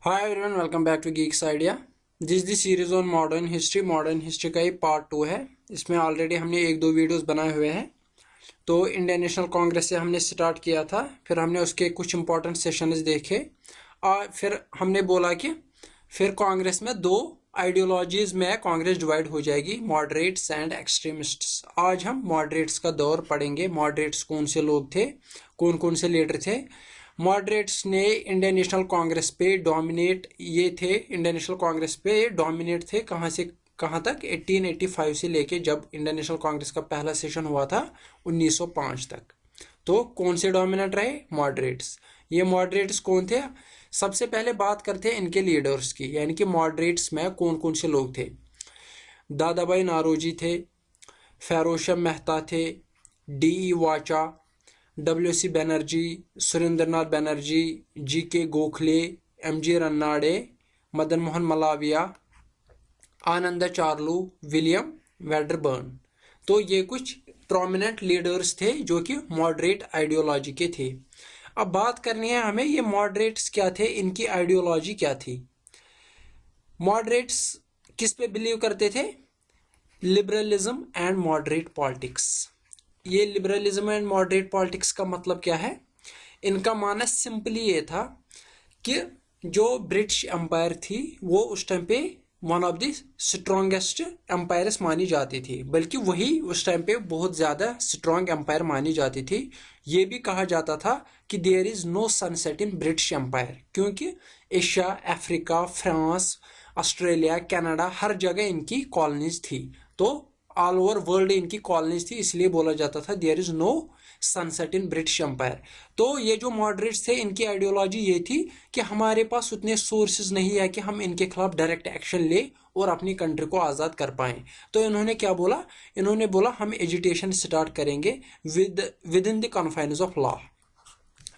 Hi everyone, welcome back to Geeks Idea. This is the series on modern history. Modern history का ये part 2 है. इसमें already हमने एक दो वीडियोस बनाए हुए हैं. तो इंडियन नेशनल कांग्रेस से हमने स्टार्ट किया था, फिर हमने उसके कुछ इंपॉर्टेंट सेशंस देखे और फिर हमने बोला कि फिर कांग्रेस में दो आइडियोलॉजीज में कांग्रेस डिवाइड हो जाएगी, मॉडरेट्स एंड एक्सट्रीमिस्ट्स. आज हम मॉडरेट्स का दौर पढ़ेंगे. मॉडरेट्स कौन से लोग थे, कौन कौन से लीडर थे. मॉडरेट्स ने इंडियन नेशनल कांग्रेस पे डोमिनेट इंडियन नेशनल कांग्रेस पे डोमिनेट थे. कहाँ से कहाँ तक? 1885 से लेके जब इंडियन नेशनल कांग्रेस का पहला सेशन हुआ था 1905 तक. तो कौन से डोमिनेट रहे? मॉडरेट्स. ये मॉडरेट्स कौन थे? सबसे पहले बात करते हैं इनके लीडर्स की, यानी कि मॉडरेट्स में कौन कौन से लोग थे. दादाभाई नारोजी थे, फेरोशम मेहता थे, डी वाचा, डब्ल्यू.सी. बनर्जी, सुरेंद्रनाथ बनर्जी, जी.के. गोखले, एम.जी. रन्नाडे, मदन मोहन मलाविया, आनंद चार्लू, विलियम वेडरबर्न. तो ये कुछ प्रोमिनेंट लीडर्स थे जो कि मॉडरेट आइडियोलॉजी के थे. अब बात करनी है हमें, ये मॉडरेट्स क्या थे, इनकी आइडियोलॉजी क्या थी. मॉडरेट्स किस पे बिलीव करते थे? Liberalism and moderate politics. ये लिबरलिज्म एंड मॉडरेट पॉलिटिक्स का मतलब क्या है? इनका मानना सिंपली ये था कि जो ब्रिटिश एम्पायर थी वो उस टाइम पे one of the strongest empires मानी जाती थी, बल्कि वही उस टाइम पे बहुत ज्यादा स्ट्रॉन्ग एम्पायर मानी जाती थी. ये भी कहा जाता था कि there is no sunset in British empire, क्योंकि Asia, Africa, France, Australia, Canada, हर जगह इनकी कॉलोनीज थी. तो ऑल ओवर वर्ल्ड इनकी कॉलोनीज थी, इसलिए बोला जाता था there is no sunset in British empire. तो ये जो मॉडरेट्स थे, इनकी आइडियोलॉजी ये थी कि हमारे पास उतने सोर्सेज नहीं है कि हम इनके खिलाफ डायरेक्ट एक्शन ले और अपनी कंट्री को आज़ाद कर पाएं. तो इन्होंने क्या बोला? इन्होंने बोला हम एजुटेशन स्टार्ट करेंगे within the confines of law.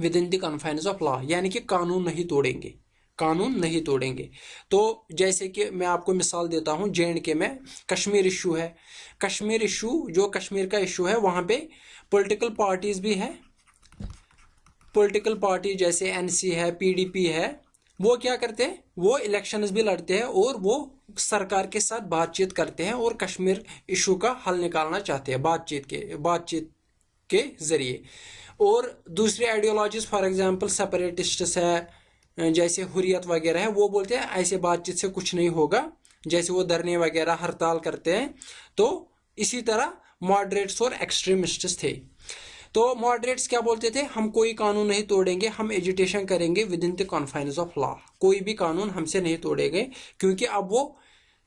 With in the confines of law यानी कि कानून नहीं तोड़ेंगे, कानून नहीं तोड़ेंगे. तो जैसे कि मैं आपको मिसाल देता हूं, जे.एंड.के में कश्मीर इशू है. कश्मीर इशू, जो कश्मीर का इशू है, वहां पे पॉलिटिकल पार्टीज भी है. पॉलिटिकल पार्टी जैसे एनसी है, पीडीपी है, वो क्या करते हैं? वो इलेक्शंस भी लड़ते हैं और वो सरकार के साथ बातचीत करते हैं और कश्मीर इशू का हल निकालना चाहते हैं बातचीत के जरिए. और दूसरी आइडियोलॉजीज, फॉर एग्जांपल सेपरेटिस्ट्स है, जैसे हुरियत वगैरह है, वो बोलते हैं ऐसे बातचीत से कुछ नहीं होगा, जैसे वो धरने वगैरह हड़ताल करते हैं. तो इसी तरह मॉडरेट्स और एक्सट्रीमिस्ट्स थे. तो मॉडरेट्स क्या बोलते थे? हम कोई कानून नहीं तोड़ेंगे, हम एजुटेशन करेंगे within the confines of law. कोई भी कानून हमसे नहीं तोड़ेंगे, क्योंकि अब वो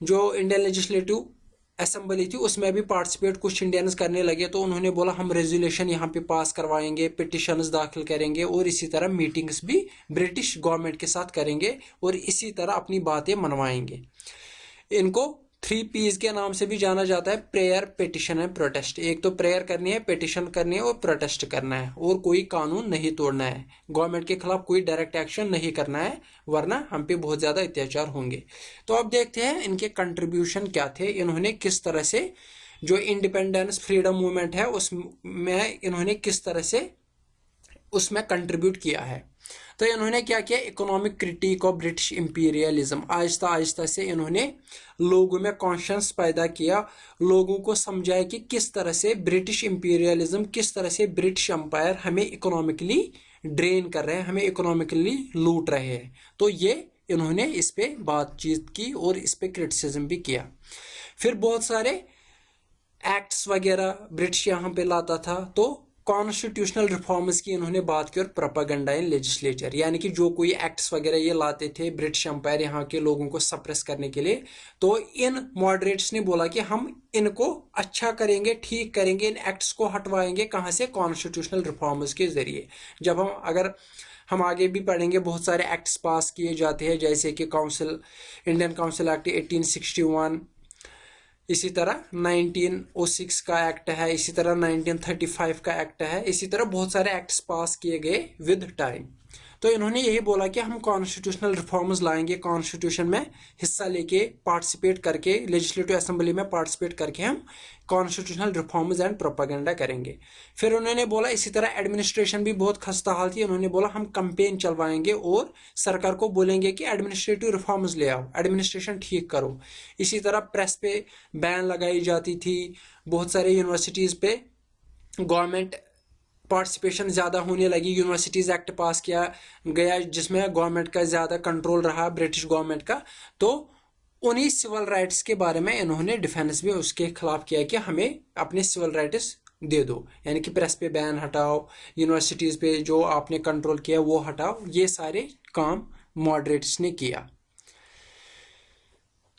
जो इंडियन लेजिस्लेटिव असेंबली थी उसमें भी पार्टिसिपेट कुछ इंडियंस करने लगे. तो उन्होंने बोला हम रेजोल्यूशन यहाँ पे पास करवाएंगे, पिटिशंस दाखिल करेंगे और इसी तरह मीटिंग्स भी ब्रिटिश गवर्नमेंट के साथ करेंगे और इसी तरह अपनी बातें मनवाएंगे. इनको 3 P's के नाम से भी जाना जाता है, प्रेयर, पिटिशन एंड प्रोटेस्ट. एक तो प्रेयर करनी है, पिटिशन करनी है और प्रोटेस्ट करना है, और कोई कानून नहीं तोड़ना है. गवर्नमेंट के खिलाफ कोई डायरेक्ट एक्शन नहीं करना है, वरना हम पे बहुत ज्यादा अत्याचार होंगे. तो अब देखते हैं इनके कंट्रीब्यूशन क्या थे. इन्होंने किस तरह से जो इंडिपेंडेंस फ्रीडम मूवमेंट है उसमें इन्होंने किस तरह से उसमें कंट्रीब्यूट किया है. तो इन्होंने क्या किया? Economic critic of British imperialism. Aahista Aahista से इन्होंने लोगों में कॉन्शियस पैदा किया, लोगों को समझाया कि किस तरह से ब्रिटिश इंपीरियलिज्म, किस तरह से ब्रिटिश एम्पायर हमें इकोनॉमिकली ड्रेन कर रहे हैं, हमें इकोनॉमिकली लूट रहे हैं. तो ये इन्होंने इस पे बातचीत की और इस पे क्रिटिसिज्म भी किया. फिर बहुत सारे एक्ट्स वगैरह ब्रिटिश यहाँ पे लाता था. तो कॉन्स्टिट्यूशनल रिफॉर्म्स की इन्होंने बात की और प्रोपेगेंडा इन लेजिस्लेचर, यानी कि जो कोई एक्ट्स वगैरह ये लाते थे ब्रिटिश एम्पायर यहाँ के लोगों को सप्रेस करने के लिए, तो इन मॉडरेट्स ने बोला कि हम इनको अच्छा करेंगे, ठीक करेंगे, इन एक्ट्स को हटवाएंगे. कहाँ से? कॉन्स्टिट्यूशनल रिफॉर्म्स के जरिए. जब हम आगे भी पढ़ेंगे, बहुत सारे एक्ट्स पास किए जाते हैं, जैसे कि इंडियन काउंसिल एक्ट 1861, इसी तरह 1906 का एक्ट है, इसी तरह 1935 का एक्ट है, इसी तरह बहुत सारे एक्ट्स पास किए गए विद टाइम. तो इन्होंने यही बोला कि हम कॉन्स्टिट्यूशनल रिफॉर्म्स लाएंगे, कॉन्स्टिट्यूशन में हिस्सा लेके पार्टिसिपेट करके लेजिस्लेटिव असेंबली में पार्टिसिपेट करके हम कॉन्स्टिट्यूशनल रिफॉर्म्स एंड प्रोपेगेंडा करेंगे। फिर उन्होंने बोला इसी तरह एडमिनिस्ट्रेशन भी बहुत खस्ता हाल थी, उन्होंने बोला हम कंपेन चलवाएंगे और सरकार को बोलेंगे कि एडमिनिस्ट्रेटिव रिफॉर्म्स ले आओ, एडमिनिस्ट्रेशन ठीक करो। इसी तरह प्रेस पे बैन लगाई जाती थी, बहुत सारे यूनिवर्सिटीज़ पे गवर्नमेंट पार्टिसिपेशन ज़्यादा होने लगी। यूनिवर्सिटीज़ एक्ट पास किया गया जिसमें गवर्नमेंट का ज़्यादा कंट्रोल रहा, ब्रिटिश गवर्नमेंट का। तो उन्हीं सिविल राइट्स के बारे में इन्होंने डिफेंस भी उसके खिलाफ किया कि हमें अपने सिविल राइट्स दे दो, यानी कि प्रेस पे बैन हटाओ, यूनिवर्सिटीज़ पे जो आपने कंट्रोल किया वो हटाओ। ये सारे काम मॉडरेट्स ने किया।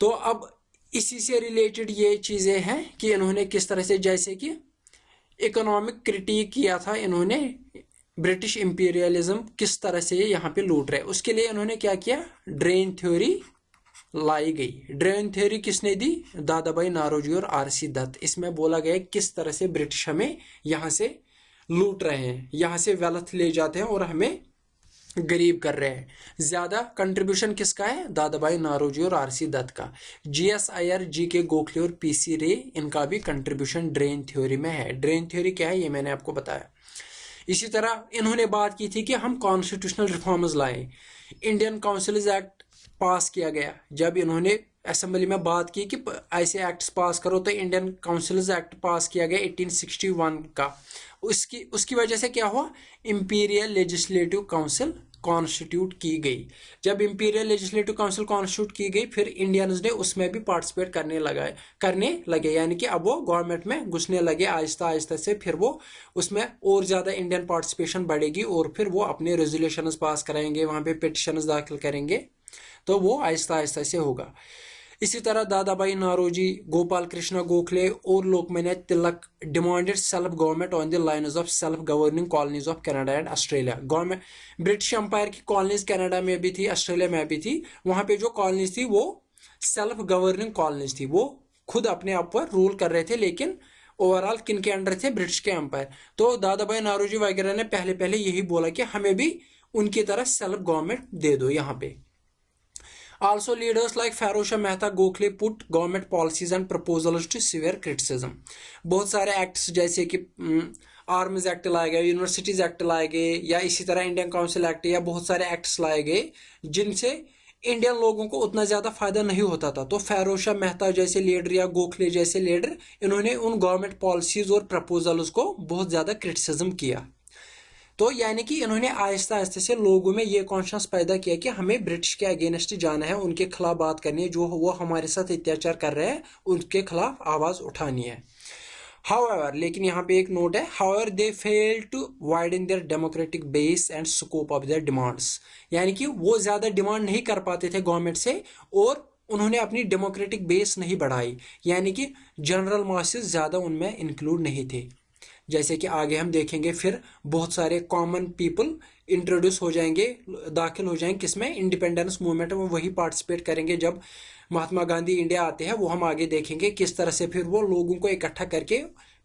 तो अब इसी से रिलेटेड ये चीज़ें हैं कि इन्होंने किस तरह से, जैसे कि इकोनॉमिक क्रिटिक किया था इन्होंने, ब्रिटिश इंपीरियलिज्म किस तरह से यहाँ पे लूट रहे, उसके लिए इन्होंने क्या किया, ड्रेन थ्योरी लाई गई। ड्रेन थ्योरी किसने दी, दादा भाई नौरोजी और आरसी दत्त। इसमें बोला गया किस तरह से ब्रिटिश हमें यहाँ से लूट रहे हैं, यहाँ से वेल्थ ले जाते हैं और हमें गरीब कर रहे हैं। ज्यादा कंट्रीब्यूशन किसका है, दादा भाई नौरोजी और आरसी दत्त का। जीएस अय्यर, जीके गोखले और पीसी रे, इनका भी कंट्रीब्यूशन ड्रेन थ्योरी में है। ड्रेन थ्योरी क्या है ये मैंने आपको बताया। इसी तरह इन्होंने बात की थी कि हम कॉन्स्टिट्यूशनल रिफॉर्म्स लाएं। इंडियन काउंसिल्स एक्ट पास किया गया। जब इन्होंने असेंबली में बात की कि ऐसे एक्ट्स पास करो, तो इंडियन काउंसिल्स एक्ट पास किया गया 1861 का। उसकी वजह से क्या हुआ, इंपीरियल लेजिस्लेटिव काउंसिल कॉन्स्टिट्यूट की गई। जब इंपीरियल लेजिस्लेटिव काउंसिल कॉन्स्टिट्यूट की गई, फिर इंडियंस ने उसमें भी पार्टिसिपेट करने लगे, यानी कि अब वो गवर्नमेंट में घुसने लगे आहिस्ता आहिस्ता से। फिर वो उसमें और ज़्यादा इंडियन पार्टिसिपेशन बढ़ेगी और फिर वो अपने रेजोल्यूशंस पास कराएंगे, वहाँ पे पिटिशंस दाखिल करेंगे, तो वो आहिस्ता आहिस्ता से होगा। इसी तरह दादा भाई नौरोजी, गोपाल कृष्ण गोखले और Lokmanya Tilak demanded self government on the lines of self governing colonies of Canada and Australia. Government British empire की कॉलोनीज कनाडा में भी थी, ऑस्ट्रेलिया में भी थी। वहां पे जो कॉलोनीज थी वो सेल्फ गवर्निंग कॉलोनीज थी, वो खुद अपने आप पर रूल कर रहे थे, लेकिन ओवरऑल किन के अंडर थे, ब्रिटिश के एम्पायर। तो दादा भाई नौरोजी वगैरह ने पहले पहले यही बोला कि हमें भी उनकी तरह सेल्फ गवर्नमेंट दे दो यहाँ पे। Also, leaders like Feroz Shah Mehta Gokhale put government policies and proposals to severe criticism. बहुत सारे एक्ट्स जैसे कि आर्म्स एक्ट लाए गए, यूनिवर्सिटीज एक्ट लाए गए, या इसी तरह इंडियन काउंसिल एक्ट, या बहुत सारे एक्ट्स लाए गए जिनसे इंडियन लोगों को उतना ज़्यादा फायदा नहीं होता था। तो फेरोज शाह मेहता जैसे लीडर या गोखले जैसे लीडर, इन्होंने उन गवर्नमेंट पॉलिसीज और प्रपोजल्स को बहुत ज़्यादा क्रिटिसिज्म किया। तो यानी कि इन्होंने आहिस्ता आहिस्ता से लोगों में ये कॉन्शियस पैदा किया कि हमें ब्रिटिश के अगेंस्ट जाना है, उनके खिलाफ बात करनी है, जो वो हमारे साथ अत्याचार कर रहे हैं उनके खिलाफ आवाज उठानी है। हाउएवर, लेकिन यहाँ पे एक नोट है, however they fail to widen their democratic base and scope of their demands. यानी कि वो ज्यादा डिमांड नहीं कर पाते थे गवर्नमेंट से, और उन्होंने अपनी डेमोक्रेटिक बेस नहीं बढ़ाई, यानी कि जनरल मासेस ज्यादा उनमें इंक्लूड नहीं थे। जैसे कि आगे हम देखेंगे, फिर बहुत सारे कॉमन पीपल इंट्रोड्यूस हो जाएंगे, दाखिल हो जाएंगे किसमें, इंडिपेंडेंस मूवमेंट में, वही पार्टिसिपेट करेंगे। जब महात्मा गांधी इंडिया आते हैं, वो हम आगे देखेंगे किस तरह से फिर वो लोगों को इकट्ठा करके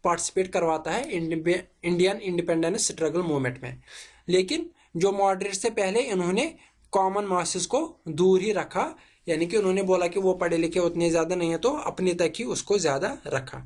पार्टिसिपेट करवाता है इंडियन इंडिपेंडेंस स्ट्रगल मूवमेंट में। लेकिन जो मॉडरेट से पहले इन्होंने कॉमन मासेस को दूर ही रखा, यानी कि उन्होंने बोला कि वो पढ़े लिखे उतने ज्यादा नहीं है, तो अपने तक ही उसको ज्यादा रखा।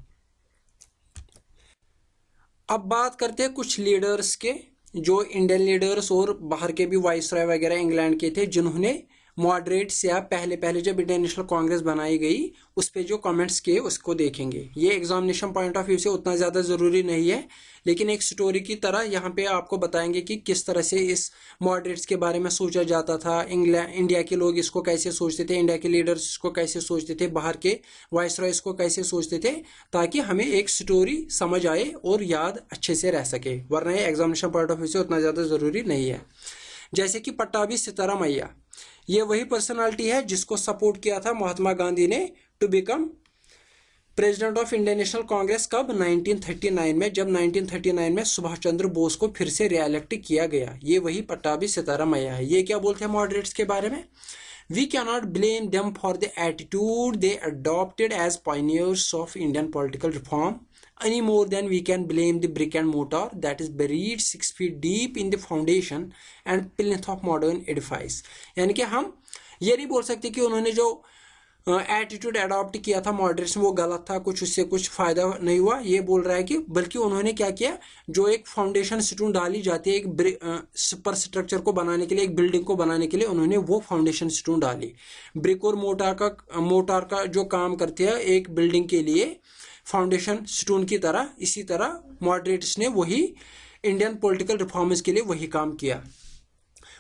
अब बात करते हैं कुछ लीडर्स के, जो इंडियन लीडर्स और बाहर के भी वाइसरॉय वगैरह इंग्लैंड के थे, जिन्होंने मॉडरेट्स या पहले पहले जब इंडियन नेशनल कांग्रेस बनाई गई उस पर जो कमेंट्स किए उसको देखेंगे। ये एग्जामिनेशन पॉइंट ऑफ व्यू से उतना ज़्यादा ज़रूरी नहीं है, लेकिन एक स्टोरी की तरह यहाँ पे आपको बताएंगे कि किस तरह से इस मॉडरेट्स के बारे में सोचा जाता था, इंडिया के लोग इसको कैसे सोचते थे, इंडिया के लीडर्स इसको कैसे सोचते थे, बाहर के वाइसरॉय इसको कैसे सोचते थे, ताकि हमें एक स्टोरी समझ आए और याद अच्छे से रह सके, वरना ये एग्जामिनेशन पॉइंट ऑफ व्यू से उतना ज़्यादा ज़रूरी नहीं है। जैसे कि पट्टाभी सिताराम अय्या, ये वही पर्सनालिटी है जिसको सपोर्ट किया था महात्मा गांधी ने to become president of Indian National Congress. कब, 1939 में, जब 1939 में सुभाष चंद्र बोस को फिर से रिएलेक्ट किया गया। ये वही पट्टाभी सिताराम अय्या है। ये क्या बोलते हैं मॉडरेट्स के बारे में, we cannot blame them for the attitude they adopted as pioneers of Indian political reform any more than we can blame the brick and mortar that is buried 6 feet deep in the foundation and plinth of modern edifice। यानी कि हम ये नहीं बोल सकते कि उन्होंने जो एटीट्यूड अडॉप्ट किया था मॉडरेशन वो गलत था, कुछ उससे कुछ फायदा नहीं हुआ, ये बोल रहा है कि बल्कि उन्होंने क्या किया, जो एक फाउंडेशन स्टोन डाली जाती है एक सुपर स्ट्रक्चर को बनाने के लिए, एक बिल्डिंग को बनाने के लिए, उन्होंने वो फाउंडेशन स्टोन डाली। ब्रिक और मोटार का जो काम करते हैं एक बिल्डिंग के लिए फाउंडेशन स्टोन की तरह, इसी तरह मॉडरेट्स ने वही इंडियन पॉलिटिकल रिफॉर्म्स के लिए वही काम किया।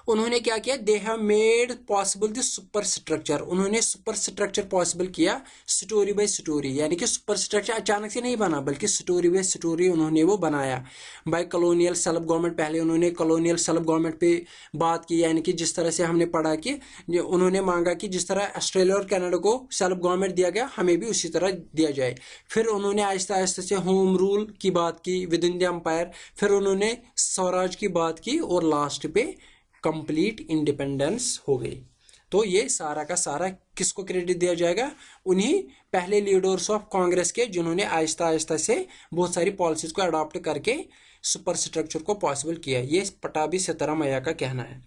उन्होंने क्या किया, they have made possible the super structure, उन्होंने सुपर स्ट्रक्चर पॉसिबल किया स्टोरी बाय स्टोरी, यानी कि सुपर स्ट्रक्चर अचानक से नहीं बना बल्कि स्टोरी बाय स्टोरी उन्होंने वो बनाया। बाय कॉलोनियल सेल्फ गवर्नमेंट, पहले उन्होंने कॉलोनियल सेल्फ गवर्नमेंट पे बात की, यानी कि जिस तरह से हमने पढ़ा कि उन्होंने मांगा कि जिस तरह ऑस्ट्रेलिया और कनाडा को सेल्फ गवर्नमेंट दिया गया हमें भी उसी तरह दिया जाए। फिर उन्होंने आहिस्ता आहिस्ता से होम रूल की बात की विद इन द एम्पायर, फिर उन्होंने स्वराज की बात की और लास्ट पे कंप्लीट इंडिपेंडेंस हो गई। तो ये सारा का सारा किसको क्रेडिट दिया जाएगा, उन्हीं पहले लीडर्स ऑफ कांग्रेस के जिन्होंने आहिस्ता आहिस्ता से बहुत सारी पॉलिसीज को अडॉप्ट करके सुपर स्ट्रक्चर को पॉसिबल किया। ये पटाभी सीतारामैया का कहना है।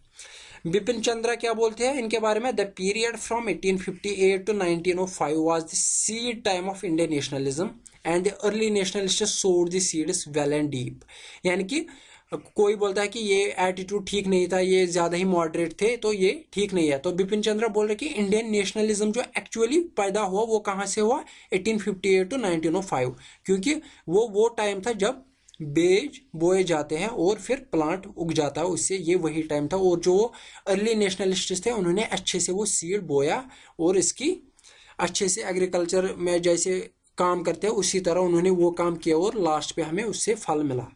बिपिन चंद्रा क्या बोलते हैं इनके बारे में, the period from 1858 to 1905 was the seed time of Indian nationalism and the early nationalists sowed the seeds well and deep. यानी कि कोई बोलता है कि ये एटीट्यूड ठीक नहीं था, ये ज्यादा ही मॉडरेट थे, तो ये ठीक नहीं है। तो बिपिन चंद्रा बोल रहे कि इंडियन नेशनलिज्म जो एक्चुअली पैदा हुआ वो कहाँ से हुआ, 1858 to 1905, क्योंकि वो टाइम था जब बीज बोए जाते हैं और फिर प्लांट उग जाता है उससे, ये वही टाइम था। और जो अर्ली नेशनलिस्ट थे उन्होंने अच्छे से वो सीड बोया और इसकी अच्छे से एग्रीकल्चर में जैसे काम करते हैं उसी तरह उन्होंने वो काम किया और लास्ट पे हमें उससे फल मिला।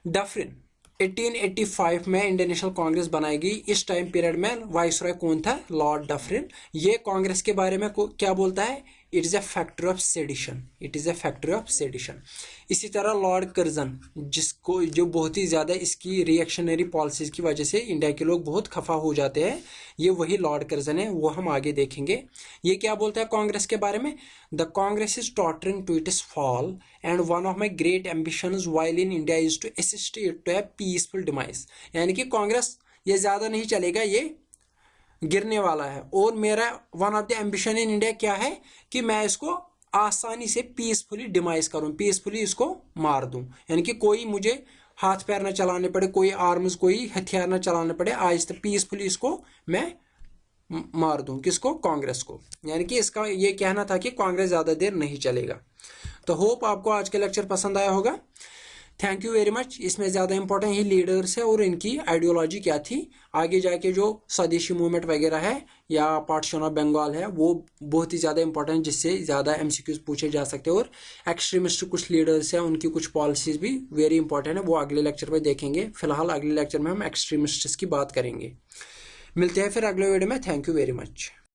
डफरिन 1885 में इंडियन नेशनल कांग्रेस बनाई गई। इस टाइम पीरियड में वाइसरॉय कौन था, लॉर्ड डफरिन। ये कांग्रेस के बारे में क्या बोलता है, it is a factor of sedition, it is a factor of sedition. इसी तरह लॉर्ड कर्जन, जिसको जो बहुत ही ज्यादा इसकी रिएक्शनरी पॉलिसीज की वजह से इंडिया के लोग बहुत खफा हो जाते हैं, ये वही लॉर्ड कर्जन है, वो हम आगे देखेंगे। ये क्या बोलता है कांग्रेस के बारे में, the Congress is tottering to its fall and one of my great ambitions while in India is to assist it to a peaceful demise. यानी कि कांग्रेस ये ज्यादा नहीं चलेगा, ये गिरने वाला है और मेरा one of the ambition in India क्या है कि मैं इसको आसानी से पीसफुली डिमाइस करूं, पीसफुली इसको मार दूं। यानी कि कोई मुझे हाथ पैर ना चलाने पड़े, कोई आर्म्स कोई हथियार ना चलाने पड़े, आज तक पीसफुली इसको मैं मार दूं। किसको, कांग्रेस को। यानी कि इसका ये कहना था कि कांग्रेस ज्यादा देर नहीं चलेगा। तो होप आपको आज का लेक्चर पसंद आया होगा। Thank you very much. इसमें ज़्यादा इंपॉर्टेंट ही लीडर्स है और इनकी आइडियोलॉजी क्या थी। आगे जाके जो स्वदेशी मूवमेंट वगैरह है या पार्टीशन ऑफ बंगाल है वो बहुत ही ज़्यादा इंपॉर्टेंट, जिससे ज़्यादा एमसीक्यूज पूछे जा सकते हैं। और एक्सट्रीमिस्ट कुछ लीडर्स हैं, उनकी कुछ पॉलिसीज भी वेरी इंपॉर्टेंट है, वो अगले लेक्चर में देखेंगे। फिलहाल अगले लेक्चर में हम एक्सट्रीमिस्ट्स की बात करेंगे। मिलते हैं फिर अगले वीडियो में। Thank you very much.